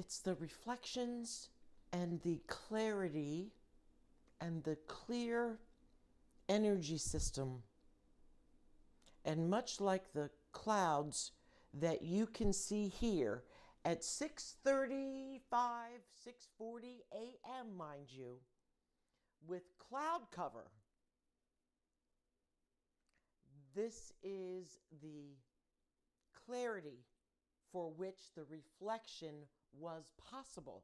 It's the reflections and the clarity and the clear energy system. And much like the clouds that you can see here at 6:35, 6:40 a.m., mind you, with cloud cover, this is the clarity for which the reflection was possible.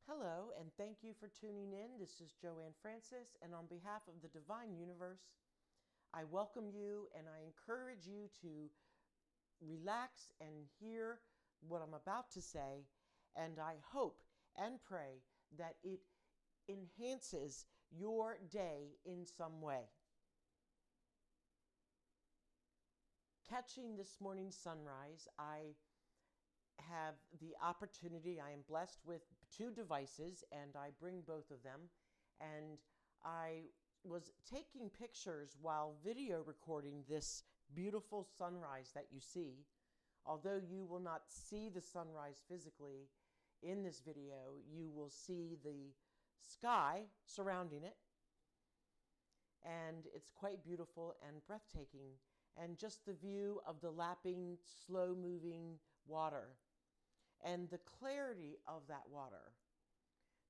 Hello, and thank you for tuning in. This is Joanne Francis, and on behalf of the Divine Universe, I welcome you and I encourage you to relax and hear what I'm about to say, and I hope and pray that it enhances your day in some way. Catching this morning's sunrise, I have the opportunity, I am blessed with two devices, and I bring both of them, and I was taking pictures while video recording this beautiful sunrise that you see. Although you will not see the sunrise physically in this video, you will see the sky surrounding it, and it's quite beautiful and breathtaking, and just the view of the lapping, slow-moving water and the clarity of that water.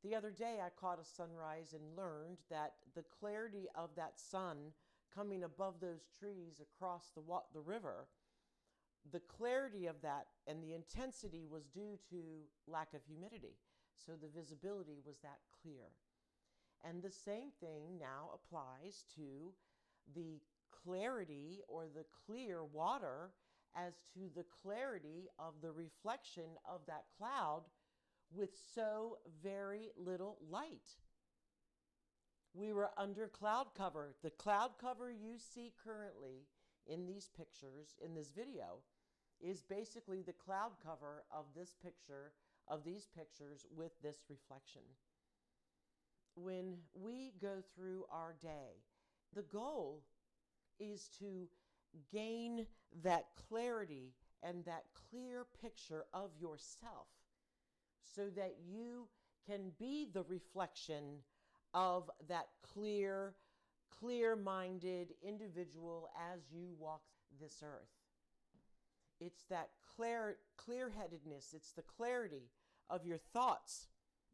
The other day I caught a sunrise and learned that the clarity of that sun coming above those trees across the river, the clarity of that and the intensity was due to lack of humidity. So the visibility was that clear. And the same thing now applies to the clarity or the clear water as to the clarity of the reflection of that cloud with so very little light. We were under cloud cover. The cloud cover you see currently in these pictures, in this video, is basically the cloud cover of this picture, of these pictures with this reflection. When we go through our day, the goal is to gain that clarity and that clear picture of yourself so that you can be the reflection of that clear-minded individual as you walk this earth. It's that clear-headedness, it's the clarity of your thoughts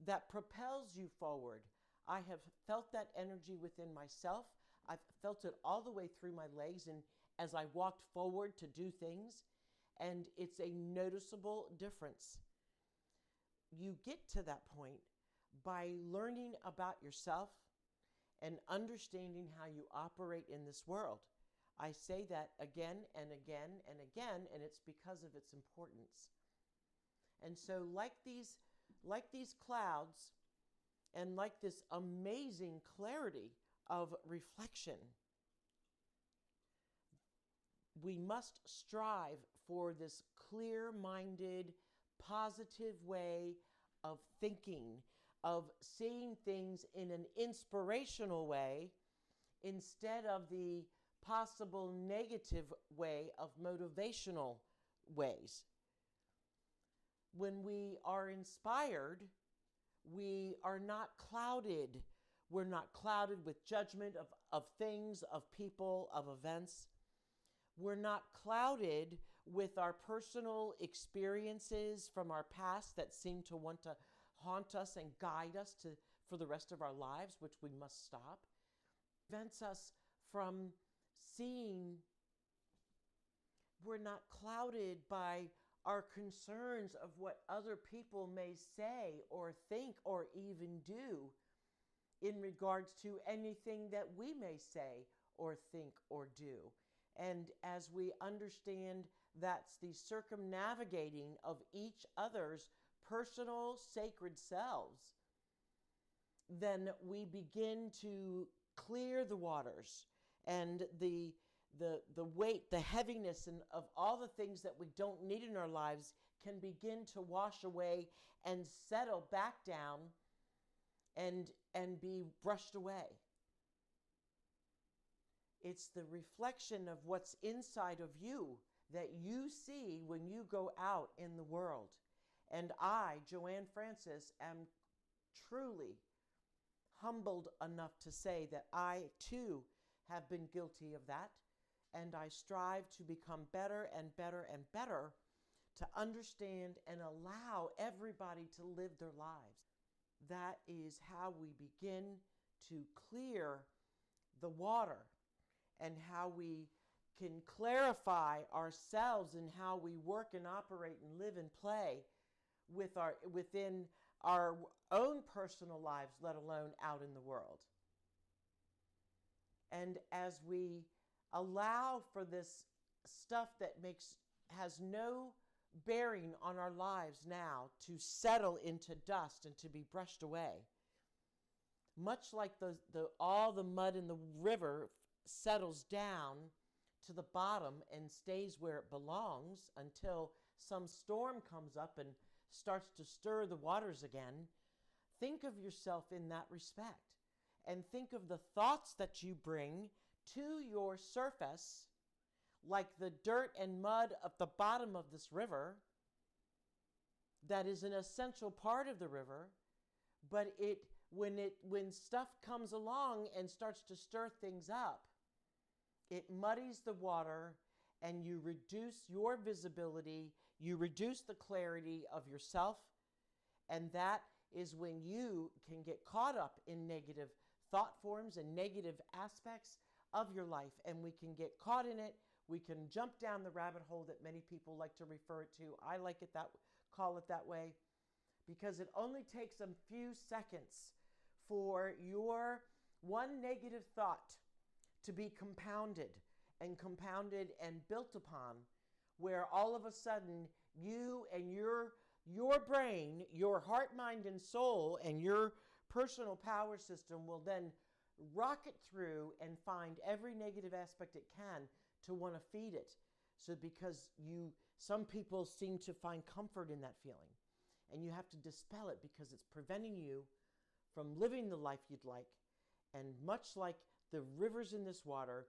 that propels you forward. I have felt that energy within myself. I've felt it all the way through my legs and as I walked forward to do things, and it's a noticeable difference. You get to that point by learning about yourself and understanding how you operate in this world. I say that again and again and again, and it's because of its importance. And so like these clouds and like this amazing clarity of reflection, we must strive for this clear-minded, positive way of thinking, of seeing things in an inspirational way instead of the possible negative way of motivational ways. When we are inspired, we are not clouded. We're not clouded with judgment of things, of people, of events. We're not clouded with our personal experiences from our past that seem to want to haunt us and guide us for the rest of our lives, which we must stop. It prevents us from seeing. We're not clouded by our concerns of what other people may say or think or even do in regards to anything that we may say or think or do. And as we understand that's the circumnavigating of each other's personal sacred selves, then we begin to clear the waters and the weight, the heaviness of all the things that we don't need in our lives can begin to wash away and settle back down and be brushed away. It's the reflection of what's inside of you that you see when you go out in the world. And I, Joanne Francis, am truly humbled enough to say that I too have been guilty of that. And I strive to become better and better and better to understand and allow everybody to live their lives. That is how we begin to clear the water, and how we can clarify ourselves and how we work and operate and live and play within our own personal lives, let alone out in the world. And as we allow for this stuff that has no bearing on our lives now to settle into dust and to be brushed away, much like all the mud in the river settles down to the bottom and stays where it belongs until some storm comes up and starts to stir the waters again, think of yourself in that respect. And think of the thoughts that you bring to your surface, like the dirt and mud at the bottom of this river, that is an essential part of the river, but when stuff comes along and starts to stir things up, it muddies the water, and you reduce your visibility, you reduce the clarity of yourself, and that is when you can get caught up in negative thought forms and negative aspects of your life, and we can get caught in it. We can jump down the rabbit hole that many people like to refer it to. I like it call it that way, because it only takes a few seconds for your one negative thought to be compounded and built upon, where all of a sudden you and your brain, your heart, mind, and soul, and your personal power system will then rocket through and find every negative aspect it can to want to feed it. So because some people seem to find comfort in that feeling, and you have to dispel it because it's preventing you from living the life you'd like. And much like the rivers in this water,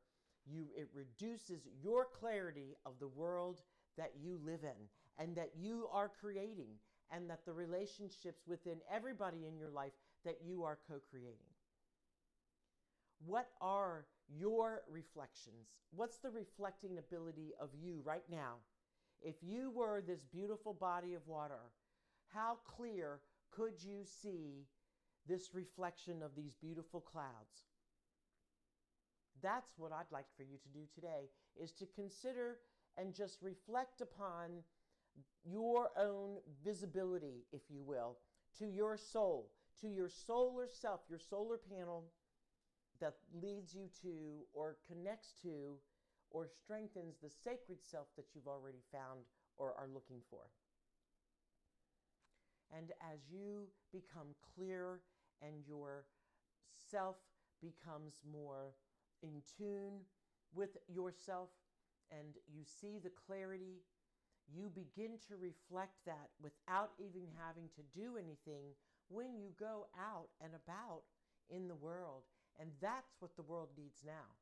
it reduces your clarity of the world that you live in and that you are creating, and that the relationships within everybody in your life that you are co-creating. What are your reflections? What's the reflecting ability of you right now? If you were this beautiful body of water, how clear could you see this reflection of these beautiful clouds? That's what I'd like for you to do today, is to consider and just reflect upon your own visibility, if you will, to your soul, to your solar self, your solar panel that leads you to, or connects to, or strengthens the sacred self that you've already found or are looking for. And as you become clear and your self becomes more in tune with yourself, and you see the clarity, you begin to reflect that without even having to do anything when you go out and about in the world. And that's what the world needs now.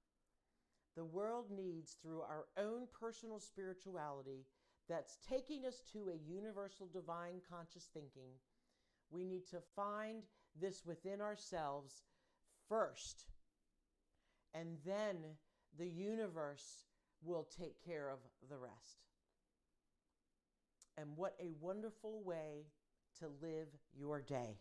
The world needs, through our own personal spirituality that's taking us to a universal divine conscious thinking, we need to find this within ourselves first. And then the universe will take care of the rest. And what a wonderful way to live your day.